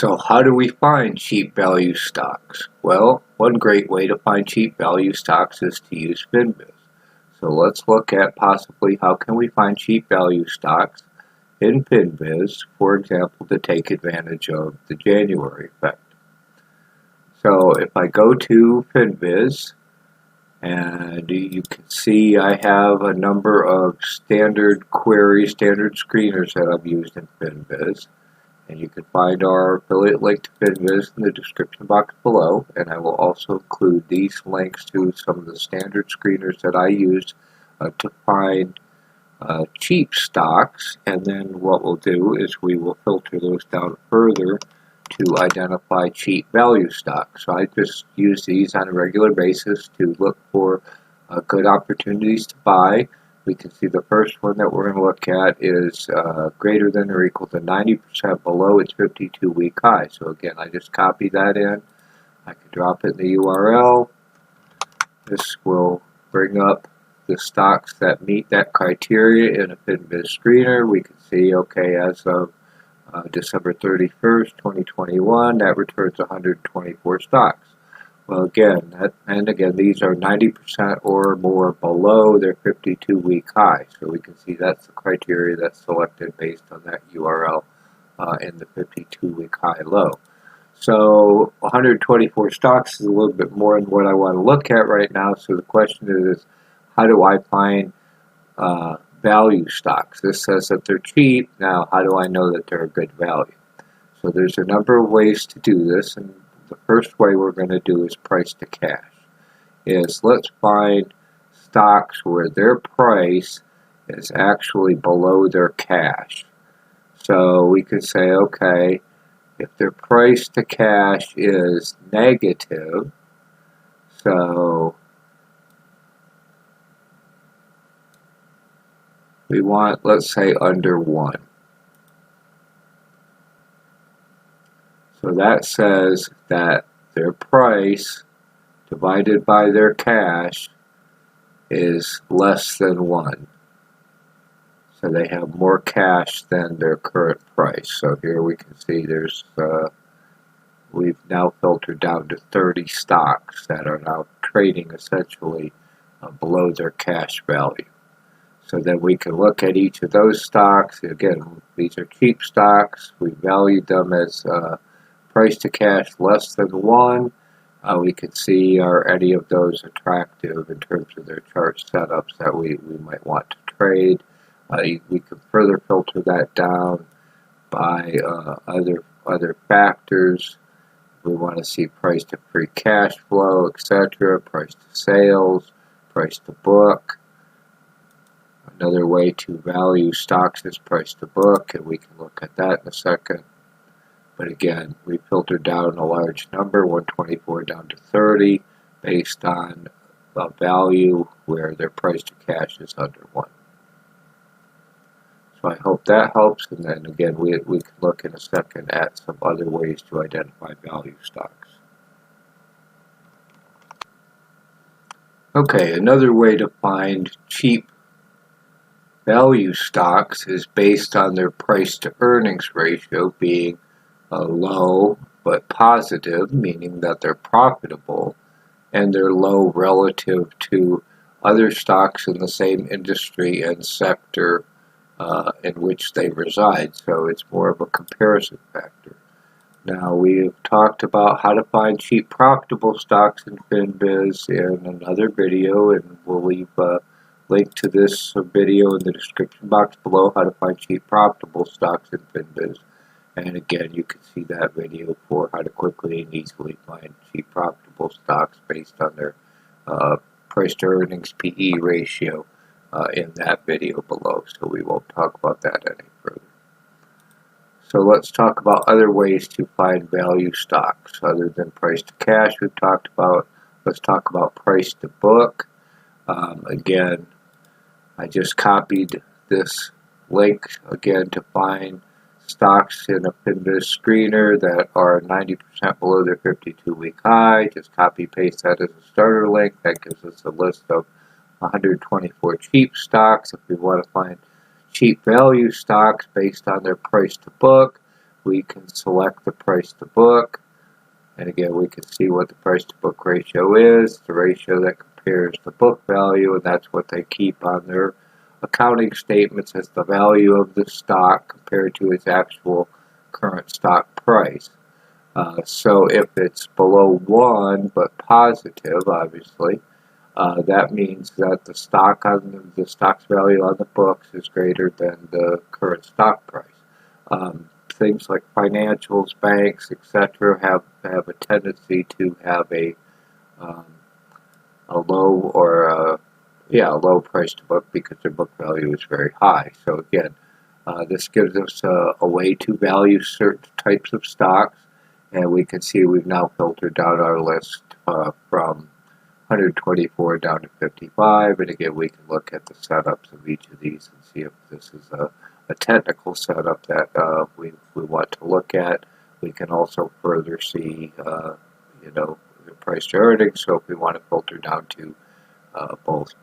So how do we find cheap value stocks? Well, one great way to find cheap value stocks is to use FinViz. So let's look at possibly how can we find cheap value stocks in FinViz, for example, to take advantage of the January effect. So if I go to FinViz, and you can see I have a number of standard queries, standard screeners that I've used in FinViz. And you can find our affiliate link to FinViz in the description box below. And I will also include these links to some of the standard screeners that I use to find cheap stocks. And then what we'll do is we will filter those down further to identify cheap value stocks. So I just use these on a regular basis to look for good opportunities to buy. We can see the first one that we're going to look at is greater than or equal to 90% below its 52-week high. So again, I just copy that in. I can drop it in the URL. This will bring up the stocks that meet that criteria in a FinViz screener. We can see, okay, as of December 31st, 2021, that returns 124 stocks. Well, again, these are 90% or more below their 52-week high. So we can see that's the criteria that's selected based on that URL in the 52-week high-low. So 124 stocks is a little bit more than what I want to look at right now. So the question is, how do I find value stocks? This says that they're cheap. Now, how do I know that they're a good value? So there's a number of ways to do this, and the first way we're going to do is price to cash. Let's find stocks where their price is actually below their cash. So we could say, okay, if their price to cash is negative, so we want, let's say, under 1. So that says that their price divided by their cash is less than 1. So they have more cash than their current price. So here we can see we've now filtered down to 30 stocks that are now trading essentially below their cash value. So then we can look at each of those stocks. Again, these are cheap stocks. We valued them as price to cash less than 1. We can see are any of those attractive in terms of their chart setups that we might want to trade. We can further filter that down by other factors. We want to see price to free cash flow, etc., price to sales, price to book. Another way to value stocks is price to book, and we can look at that in a second. But again, we filtered down a large number, 124 down to 30, based on a value where their price to cash is under 1. So I hope that helps, and then again, we can look in a second at some other ways to identify value stocks. Okay, another way to find cheap value stocks is based on their price to earnings ratio being low but positive, meaning that they're profitable, and they're low relative to other stocks in the same industry and sector in which they reside. So it's more of a comparison factor. Now, we've talked about how to find cheap profitable stocks in FinViz in another video, and we'll leave a link to this video in the description box below, how to find cheap profitable stocks in FinViz. And again, you can see that video for how to quickly and easily find cheap profitable stocks based on their price to earnings PE ratio in that video below. So we won't talk about that any further. So let's talk about other ways to find value stocks other than price to cash we've talked about. Let's talk about price to book. Again, I just copied this link again to find stocks in a FinViz screener that are 90% below their 52-week high. Just copy paste that as a starter link. That gives us a list of 124 cheap stocks. If we want to find cheap value stocks based on their price to book, we can select the price to book, and again we can see what the price to book ratio is, the ratio that compares the book value, and that's what they keep on their accounting statements as the value of the stock compared to its actual current stock price. So if it's below 1 but positive, obviously, that means that the stock's value on the books is greater than the current stock price. Things like financials, banks, etc., have a tendency to have a low or a low price to book because their book value is very high. So again, this gives us a way to value certain types of stocks, and we can see we've now filtered down our list from 124 down to 55, and again we can look at the setups of each of these and see if this is a technical setup that we want to look at. We can also further see the price to earnings, so if we want to filter down to both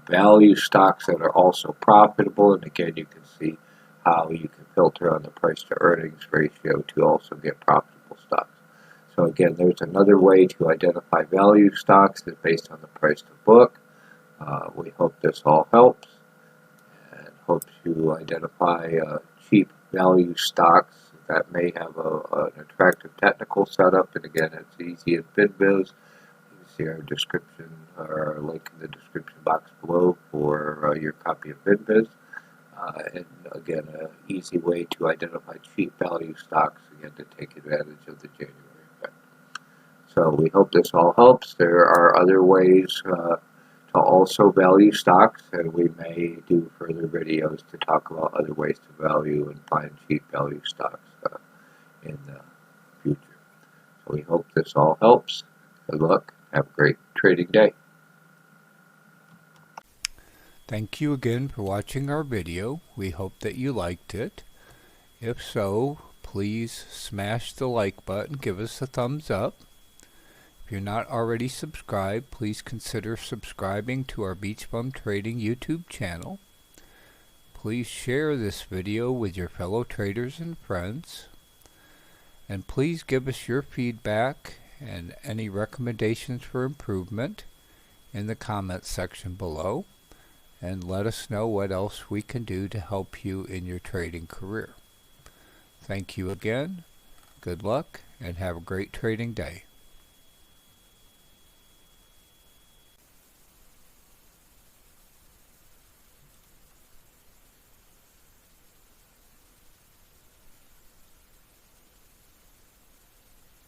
value stocks that are also profitable, and again you can see how you can filter on the price to earnings ratio to also get profitable stocks. So again, there's another way to identify value stocks is based on the price to book. We hope this all helps, and hope to identify cheap value stocks that may have an attractive technical setup. And again, it's easy in FinViz. You can see our description, or our link in the description box below for your copy of FinViz. And again, an easy way to identify cheap value stocks, again, to take advantage of the January effect. So we hope this all helps. There are other ways to also value stocks, and we may do further videos to talk about other ways to value and find cheap value stocks in the future. So we hope this all helps. Good luck. Have a great trading day. Thank you again for watching our video. We hope that you liked it. If so, please smash the like button, give us a thumbs up. If you're not already subscribed, please consider subscribing to our BeachBum Trading YouTube channel. Please share this video with your fellow traders and friends. And please give us your feedback and any recommendations for improvement in the comments section below. And let us know what else we can do to help you in your trading career. Thank you again, good luck, and have a great trading day.